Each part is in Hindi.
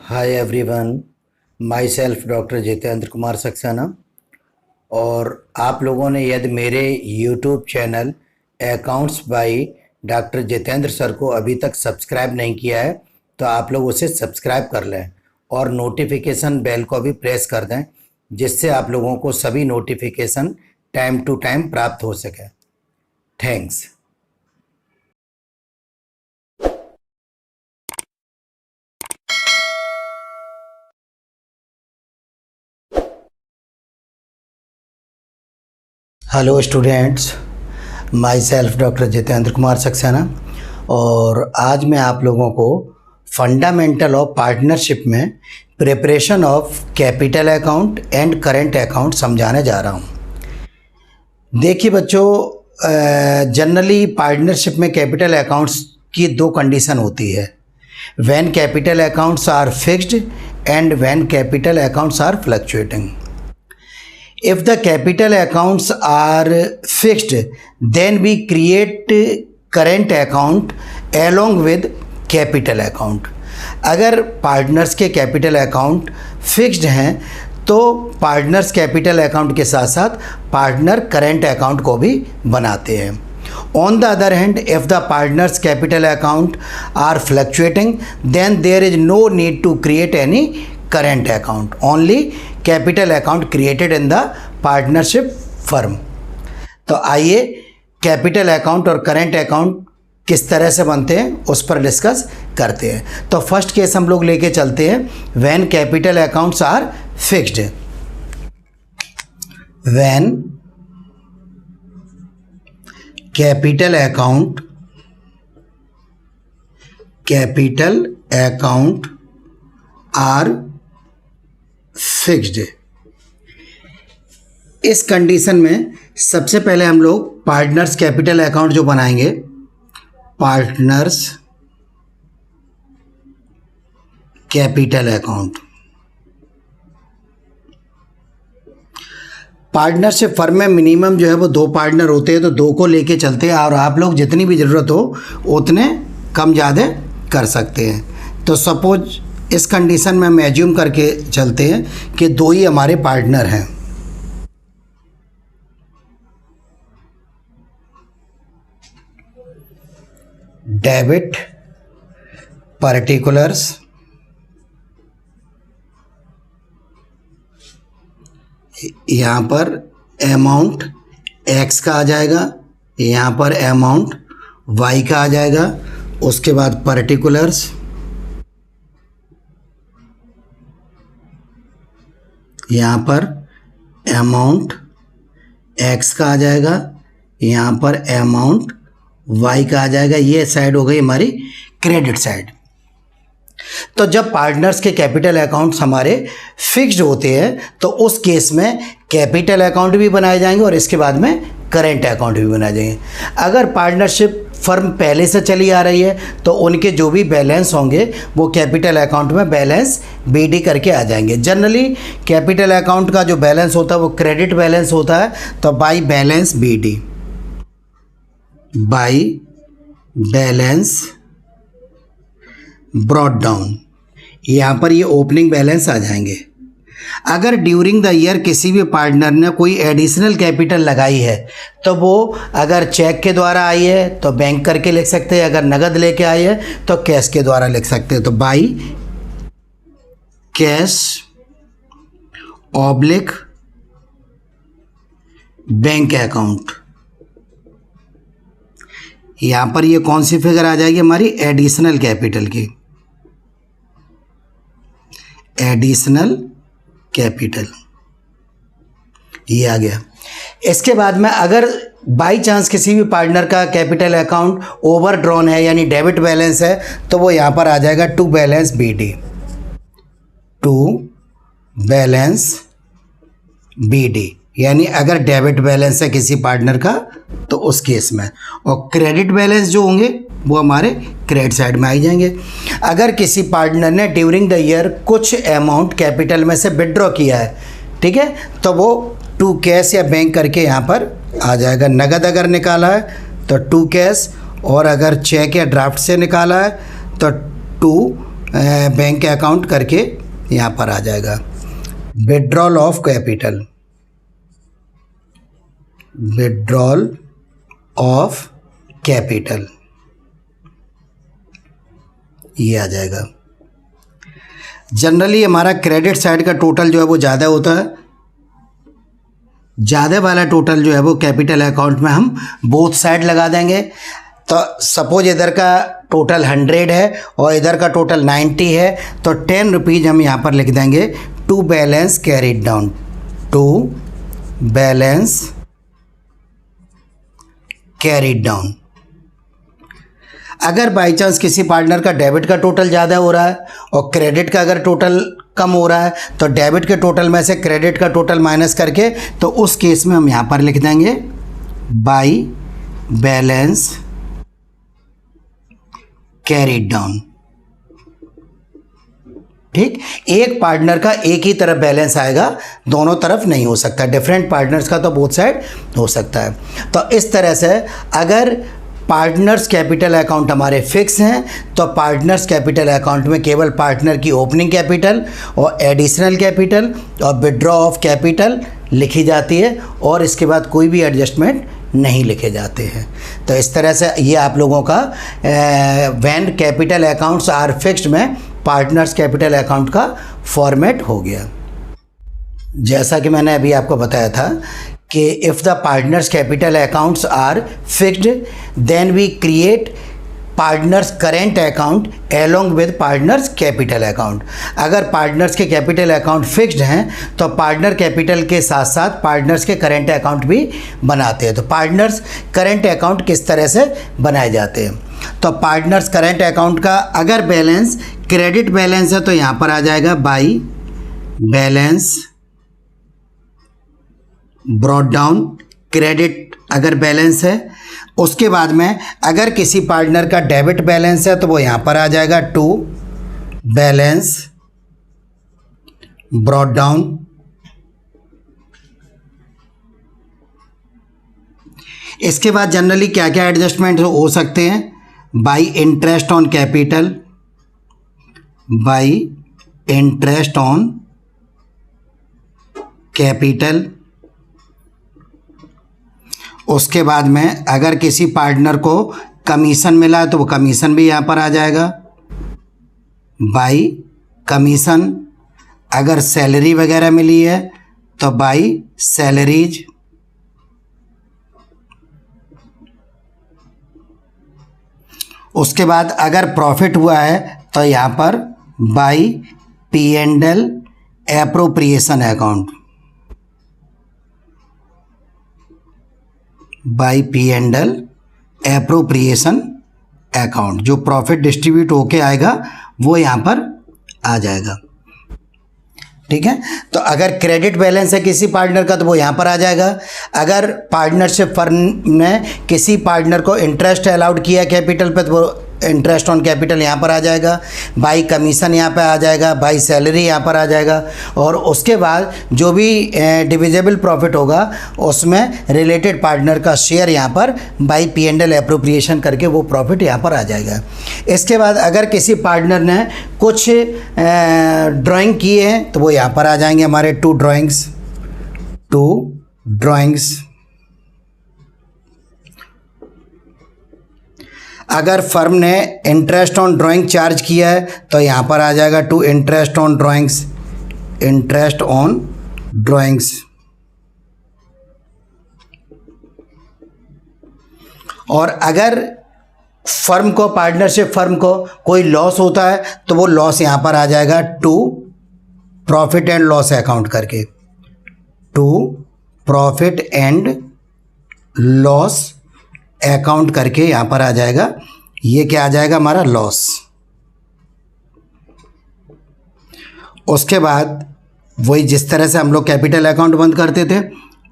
Hi everyone, my self doctor Jitendra Kumar Saxena. और आप लोगों ने यदि मेरे YouTube channel accounts by doctor Jitendra sir को अभी तक सब्सक्राइब नहीं किया है तो आप लोग उसे सब्सक्राइब कर लें और नोटिफिकेशन बेल को भी प्रेस कर दें, जिससे आप लोगों को सभी नोटिफिकेशन टाइम टू टाइम प्राप्त हो सके। Thanks. Hello students, myself doctor Jitendra Kumar Saxena. और आज मैं आप लोगों को फंडामेंटल ऑफ पार्टनरशिप में preparation of capital account and current account समझाने जा रहा हूँ। देखिए बच्चों, जनरली पार्टनरशिप में कैपिटल अकाउंट्स की दो कंडीशन होती है, when capital accounts are fixed and when capital accounts are fluctuating. If the capital accounts are fixed, then we create current account along with capital account. अगर पार्टनर्स के कैपिटल अकाउंट फिक्स्ड हैं तो पार्टनर्स कैपिटल अकाउंट के साथ साथ पार्टनर करेंट अकाउंट को भी बनाते हैं। On the other hand, if the partners capital account are fluctuating, then there is no need to create any current account, only capital account created in the partnership firm। तो आइए कैपिटल अकाउंट और करेंट अकाउंट किस तरह से बनते हैं उस पर डिस्कस करते हैं। तो फर्स्ट केस हम लोग लेके चलते हैं, when capital accounts are fixed. When capital account are fixed. इस कंडीशन में सबसे पहले हम लोग पार्टनर्स कैपिटल अकाउंट जो बनाएंगे, partners capital account. Partnership firm में मिनिमम जो है वो 2 पार्टनर होते हैं, तो 2 को लेके चलते हैं और आप लोग जितनी भी ज़रूरत हो उतने कम ज़्यादा कर सकते हैं। तो सपोज इस कंडीशन में हम एज्यूम करके चलते हैं कि 2 ही हमारे पार्टनर हैं। डेबिट पर्टिकुलर्स यहाँ पर अमाउंट एक्स का आ जाएगा, यहाँ पर अमाउंट वाई का आ जाएगा, उसके बाद पर्टिकुलर्स यहाँ पर अमाउंट एक्स का आ जाएगा, यहाँ पर अमाउंट वाई का आ जाएगा। ये साइड हो गई हमारी क्रेडिट साइड। तो जब पार्टनर्स के कैपिटल अकाउंट्स हमारे फिक्स्ड होते हैं तो उस केस में कैपिटल अकाउंट भी बनाए जाएंगे और इसके बाद में करेंट अकाउंट भी बनाए जाएंगे। अगर पार्टनरशिप फर्म पहले से चली आ रही है तो उनके जो भी बैलेंस होंगे वो कैपिटल अकाउंट में बैलेंस बीडी करके आ जाएंगे। जनरली कैपिटल अकाउंट का जो बैलेंस होता है वो क्रेडिट बैलेंस होता है, तो by balance BD, by balance brought down, यहाँ पर ये ओपनिंग बैलेंस आ जाएंगे। अगर ड्यूरिंग द ईयर किसी भी पार्टनर ने कोई एडिशनल कैपिटल लगाई है तो वो अगर चेक के द्वारा आई है तो बैंक करके लिख सकते हैं, अगर नगद लेके आई है तो कैश के द्वारा लिख सकते हैं। तो by cash oblique bank account, यहाँ पर ये कौन सी फिगर आ जाएगी हमारी एडिशनल कैपिटल की, एडिशनल कैपिटल, ये आ गया। इसके बाद में अगर बाई चांस किसी भी पार्टनर का कैपिटल अकाउंट ओवर ड्रॉन है यानी डेबिट बैलेंस है तो वो यहाँ पर आ जाएगा to balance BD, to balance BD, यानी अगर डेबिट बैलेंस है किसी पार्टनर का तो उस केस में, और क्रेडिट बैलेंस जो होंगे वो हमारे क्रेडिट साइड में आ जाएंगे। अगर किसी पार्टनर ने ड्यूरिंग द ईयर कुछ अमाउंट कैपिटल में से विड्रॉ किया है, ठीक है, तो वो टू कैश या बैंक करके यहाँ पर आ जाएगा। नगद अगर निकाला है तो टू कैश, और अगर चेक या ड्राफ्ट से निकाला है तो टू बैंक अकाउंट करके यहाँ पर आ जाएगा। Withdrawal of capital, withdrawal of capital, ये आ जाएगा। जनरली हमारा क्रेडिट साइड का टोटल जो है वो ज़्यादा होता है, ज़्यादा वाला टोटल जो है वो कैपिटल अकाउंट में हम बोथ साइड लगा देंगे। तो सपोज इधर का टोटल 100 है और इधर का टोटल 90 है, तो 10 रुपीज़ हम यहाँ पर लिख देंगे to balance carried down, to balance carried down. अगर बाई चांस किसी पार्टनर का डेबिट का टोटल ज़्यादा हो रहा है और क्रेडिट का अगर टोटल कम हो रहा है, तो डेबिट के टोटल में से क्रेडिट का टोटल माइनस करके, तो उस केस में हम यहाँ पर लिख देंगे बाई बैलेंस कैरिड डाउन। ठीक, एक पार्टनर का एक ही तरफ बैलेंस आएगा, दोनों तरफ नहीं हो सकता, डिफरेंट पार्टनर्स का तो बोथ साइड हो सकता है। तो इस तरह से अगर पार्टनर्स कैपिटल अकाउंट हमारे फिक्स हैं, तो पार्टनर्स कैपिटल अकाउंट में केवल पार्टनर की ओपनिंग कैपिटल और एडिशनल कैपिटल और विड्रॉ ऑफ कैपिटल लिखी जाती है, और इसके बाद कोई भी एडजस्टमेंट नहीं लिखे जाते हैं। तो इस तरह से ये आप लोगों का when capital accounts are fixed में पार्टनर्स कैपिटल अकाउंट का फॉर्मेट हो गया। जैसा कि मैंने अभी आपको बताया था कि if the partners capital accounts are fixed, then we create partners current account along with partners capital account. अगर पार्टनर्स के कैपिटल अकाउंट फिक्स्ड हैं, तो पार्टनर कैपिटल के साथ साथ पार्टनर्स के करेंट अकाउंट भी बनाते हैं। तो पार्टनर्स करेंट अकाउंट किस तरह से बनाए जाते हैं? तो पार्टनर्स करेंट अकाउंट का अगर बैलेंस क्रेडिट बैलेंस है, तो यहाँ पर आ जाएगा by balance brought down, credit अगर बैलेंस है। उसके बाद में अगर किसी पार्टनर का डेबिट बैलेंस है, तो वो यहाँ पर आ जाएगा टू बैलेंस ब्रॉट डाउन। इसके बाद जनरली क्या क्या एडजस्टमेंट हो सकते हैं? By interest on capital, by interest on capital. उसके बाद में अगर किसी पार्टनर को कमीशन मिला है, तो वो कमीशन भी यहाँ पर आ जाएगा बाई कमीशन। अगर सैलरी वगैरह मिली है, तो बाई सैलरीज। उसके बाद अगर प्रॉफिट हुआ है, तो यहाँ पर by P&L appropriation account, by P&L appropriation account. जो प्रॉफिट डिस्ट्रीब्यूट होके आएगा वो यहाँ पर आ जाएगा। ठीक है, तो अगर क्रेडिट बैलेंस है किसी पार्टनर का, तो वो यहाँ पर आ जाएगा। अगर पार्टनरशिप फर्म ने किसी पार्टनर को इंटरेस्ट अलाउड किया कैपिटल पे, तो वो इंटरेस्ट ऑन कैपिटल यहाँ पर आ जाएगा। बाई कमीशन यहाँ पर आ जाएगा, बाई सैलरी यहाँ पर आ जाएगा। और उसके बाद जो भी डिविजिबल प्रॉफिट होगा, उसमें रिलेटेड पार्टनर का शेयर यहाँ पर बाई P&L एप्रोप्रिएशन करके वो प्रॉफिट यहाँ पर आ जाएगा। इसके बाद अगर किसी पार्टनर ने कुछ ड्राइंग किए हैं, तो वो यहाँ पर आ जाएंगे हमारे टू ड्राइंग्स। अगर फर्म ने इंटरेस्ट ऑन ड्राइंग चार्ज किया है, तो यहाँ पर आ जाएगा to interest on drawings, interest on drawings. और अगर फर्म को, पार्टनरशिप फर्म को कोई लॉस होता है, तो वो लॉस यहाँ पर आ जाएगा to profit and loss account करके, to profit and loss account करके यहाँ पर आ जाएगा। ये क्या आ जाएगा? हमारा लॉस। उसके बाद वही जिस तरह से हम लोग कैपिटल अकाउंट बंद करते थे,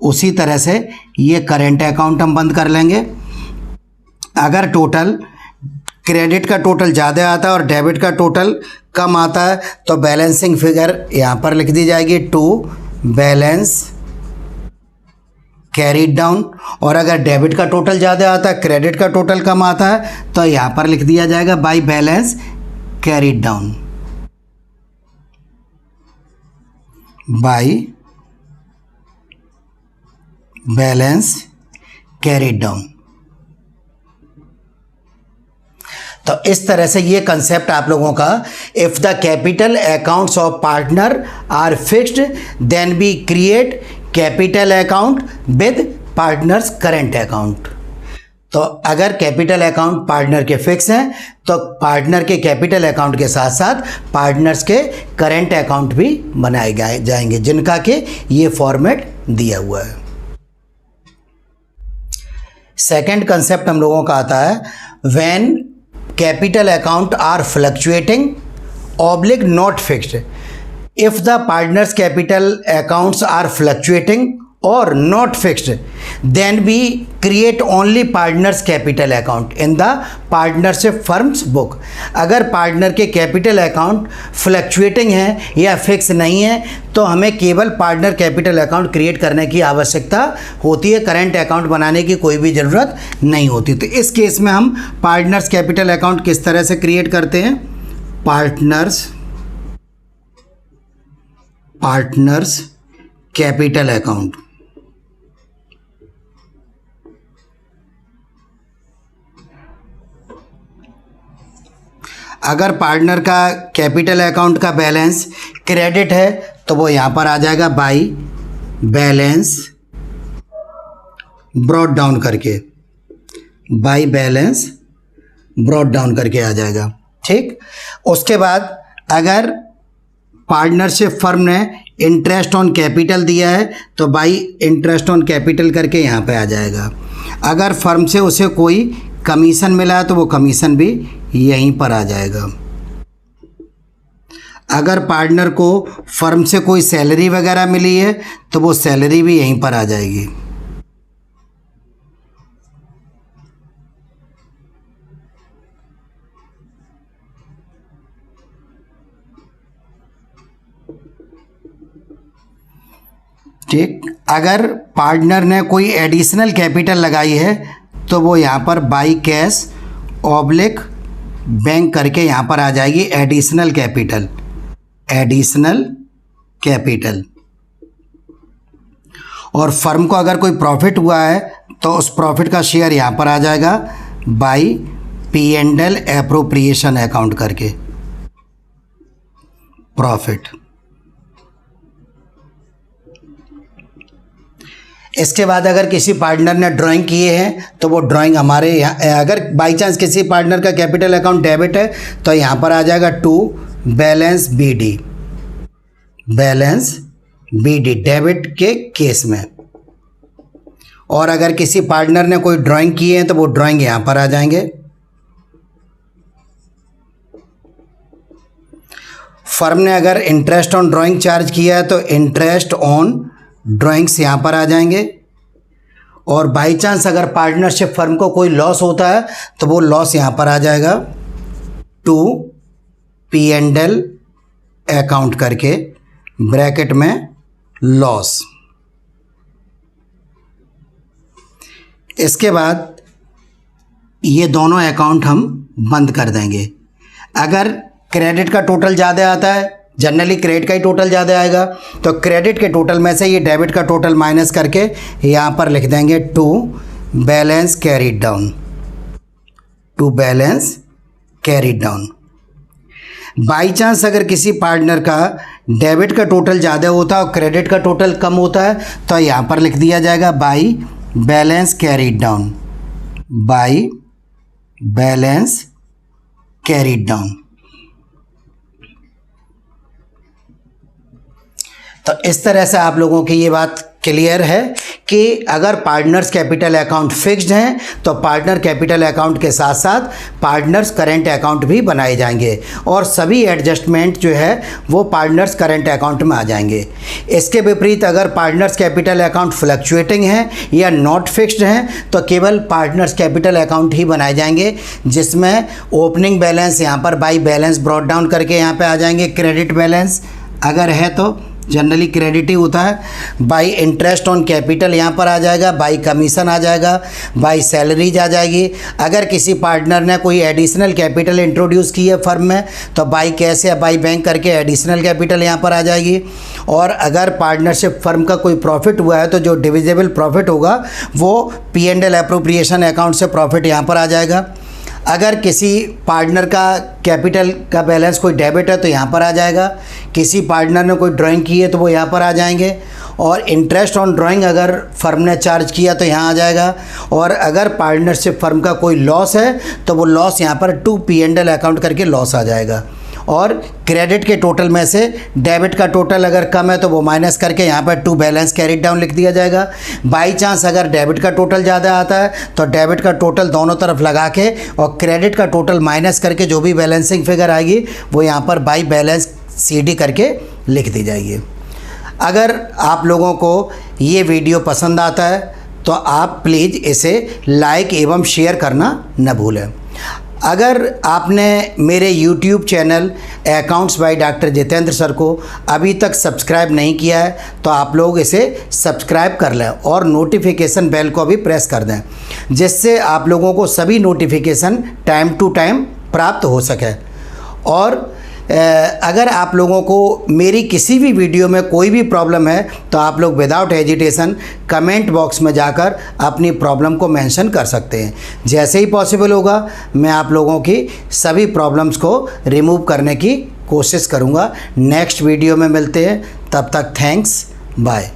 उसी तरह से ये करेंट अकाउंट हम बंद कर लेंगे। अगर टोटल क्रेडिट का टोटल ज़्यादा आता है और डेबिट का टोटल कम आता है, तो बैलेंसिंग फिगर यहाँ पर लिख दी जाएगी टू बैलेंस कैरिड डाउन। और अगर डेबिट का टोटल ज़्यादा आता है, क्रेडिट का टोटल कम आता है, तो यहाँ पर लिख दिया जाएगा by balance carried down. By balance carried down. तो इस तरह से ये कंसेप्ट आप लोगों का, if the capital accounts of partner are fixed then we create capital account with partners current account. तो अगर कैपिटल अकाउंट पार्टनर के फिक्स हैं तो पार्टनर के कैपिटल अकाउंट के साथ साथ पार्टनर्स के करेंट अकाउंट भी बनाए जाएंगे, जिनका कि ये फॉर्मेट दिया हुआ है। सेकंड कंसेप्ट हम लोगों का आता है when capital account are fluctuating oblique not fixed. If the partners capital accounts are fluctuating और not fixed then we create only partners capital account in the partnership firms book. अगर पार्टनर के कैपिटल अकाउंट फ्लक्चुएटिंग है या फिक्स नहीं है तो हमें केवल पार्टनर कैपिटल अकाउंट क्रिएट करने की आवश्यकता होती है, करेंट अकाउंट बनाने की कोई भी ज़रूरत नहीं होती। तो इस केस में हम पार्टनर्स कैपिटल अकाउंट किस तरह से क्रिएट करते हैं? Partners capital account. अगर पार्टनर का कैपिटल अकाउंट का बैलेंस क्रेडिट है तो वो यहाँ पर आ जाएगा बाय बैलेंस ब्रॉट डाउन करके, बाय बैलेंस ब्रॉट डाउन करके आ जाएगा। ठीक, उसके बाद अगर पार्टनरशिप फर्म ने इंटरेस्ट ऑन कैपिटल दिया है तो बाय इंटरेस्ट ऑन कैपिटल करके यहाँ पे आ जाएगा। अगर फर्म से उसे कोई कमीशन मिला है तो वो कमीशन भी यहीं पर आ जाएगा। अगर पार्टनर को फर्म से कोई सैलरी वगैरह मिली है तो वो सैलरी भी यहीं पर आ जाएगी। ठीक, अगर पार्टनर ने कोई एडिशनल कैपिटल लगाई है तो वो यहाँ पर बाई कैश ऑब्लिक बैंक करके यहाँ पर आ जाएगी एडिशनल कैपिटल। और फर्म को अगर कोई प्रॉफिट हुआ है तो उस प्रॉफिट का शेयर यहाँ पर आ जाएगा बाई P&L एप्रोप्रिएशन अकाउंट करके प्रॉफिट। इसके बाद अगर किसी पार्टनर ने ड्राइंग किए हैं तो वो ड्राइंग हमारे यहाँ, अगर बाई चांस किसी पार्टनर का कैपिटल अकाउंट डेबिट है तो यहाँ पर आ जाएगा टू बैलेंस BD डेबिट के केस में। और अगर किसी पार्टनर ने कोई ड्राइंग किए हैं तो वो ड्राइंग यहाँ पर आ जाएंगे। फर्म ने अगर इंटरेस्ट ऑन ड्राइंग चार्ज किया है तो इंटरेस्ट ऑन ड्राइंग्स यहाँ पर आ जाएंगे। और बाई चांस अगर पार्टनरशिप फर्म को कोई लॉस होता है तो वो लॉस यहाँ पर आ जाएगा टू P&L अकाउंट करके ब्रैकेट में लॉस। इसके बाद ये दोनों अकाउंट हम बंद कर देंगे। अगर क्रेडिट का टोटल ज़्यादा आता है, जनरली क्रेडिट का ही टोटल ज़्यादा आएगा, तो क्रेडिट के टोटल में से ये डेबिट का टोटल माइनस करके यहाँ पर लिख देंगे to balance carried down. By chance अगर किसी पार्टनर का डेबिट का टोटल ज़्यादा होता है और क्रेडिट का टोटल कम होता है तो यहाँ पर लिख दिया जाएगा बाई बैलेंस कैरीड डाउन। तो इस तरह से आप लोगों की ये बात क्लियर है कि अगर पार्टनर्स कैपिटल अकाउंट फिक्स्ड हैं तो पार्टनर कैपिटल अकाउंट के साथ साथ पार्टनर्स करेंट अकाउंट भी बनाए जाएंगे और सभी एडजस्टमेंट जो है वो पार्टनर्स करेंट अकाउंट में आ जाएंगे। इसके विपरीत अगर पार्टनर्स कैपिटल अकाउंट फ्लक्चुएटिंग है या नॉट फिक्स्ड हैं तो केवल पार्टनर्स कैपिटल अकाउंट ही बनाए जाएंगे, जिसमें ओपनिंग बैलेंस यहाँ पर बाई बैलेंस ब्रॉट डाउन करके यहाँ पर आ जाएंगे क्रेडिट बैलेंस अगर है तो जनरली क्रेडिट ही होता है। बाई इंटरेस्ट ऑन कैपिटल यहाँ पर आ जाएगा, बाई कमीशन आ जाएगा, बाई सैलरीज आ जाएगी। अगर किसी पार्टनर ने कोई एडिशनल कैपिटल इंट्रोड्यूस की है फर्म में तो बाई कैश या बाई बैंक करके एडिशनल कैपिटल यहाँ पर आ जाएगी। और अगर पार्टनरशिप फर्म का कोई प्रॉफिट हुआ है तो जो डिविजिबल प्रॉफिट होगा वो P&L एप्रोप्रिएशन अकाउंट से प्रॉफिट यहाँ पर आ जाएगा। अगर किसी पार्टनर का कैपिटल का बैलेंस कोई डेबिट है तो यहाँ पर आ जाएगा। किसी पार्टनर ने कोई ड्राइंग की है तो वो यहाँ पर आ जाएंगे। और इंटरेस्ट ऑन ड्राइंग अगर फर्म ने चार्ज किया तो यहाँ आ जाएगा। और अगर पार्टनरशिप फर्म का कोई लॉस है तो वो लॉस यहाँ पर टू P&L अकाउंट करके लॉस आ जाएगा। और क्रेडिट के टोटल में से डेबिट का टोटल अगर कम है तो वो माइनस करके यहाँ पर टू बैलेंस कैरिड डाउन लिख दिया जाएगा। बाई चांस अगर डेबिट का टोटल ज़्यादा आता है तो डेबिट का टोटल दोनों तरफ लगा के और क्रेडिट का टोटल माइनस करके जो भी बैलेंसिंग फिगर आएगी वो यहाँ पर बाई बैलेंस CD करके लिख दी जाएगी। अगर आप लोगों को ये वीडियो पसंद आता है तो आप प्लीज़ इसे लाइक एवं शेयर करना न भूलें। अगर आपने मेरे YouTube channel accounts by doctor Jitendra sir को अभी तक सब्सक्राइब नहीं किया है तो आप लोग इसे सब्सक्राइब कर लें और नोटिफिकेशन बेल को भी प्रेस कर दें, जिससे आप लोगों को सभी नोटिफिकेशन टाइम टू टाइम प्राप्त हो सके। और अगर आप लोगों को मेरी किसी भी वीडियो में कोई भी प्रॉब्लम है तो आप लोग विदाउट हेजिटेशन कमेंट बॉक्स में जाकर अपनी प्रॉब्लम को मेंशन कर सकते हैं। जैसे ही पॉसिबल होगा मैं आप लोगों की सभी प्रॉब्लम्स को रिमूव करने की कोशिश करूंगा। नेक्स्ट वीडियो में मिलते हैं, तब तक थैंक्स, बाय।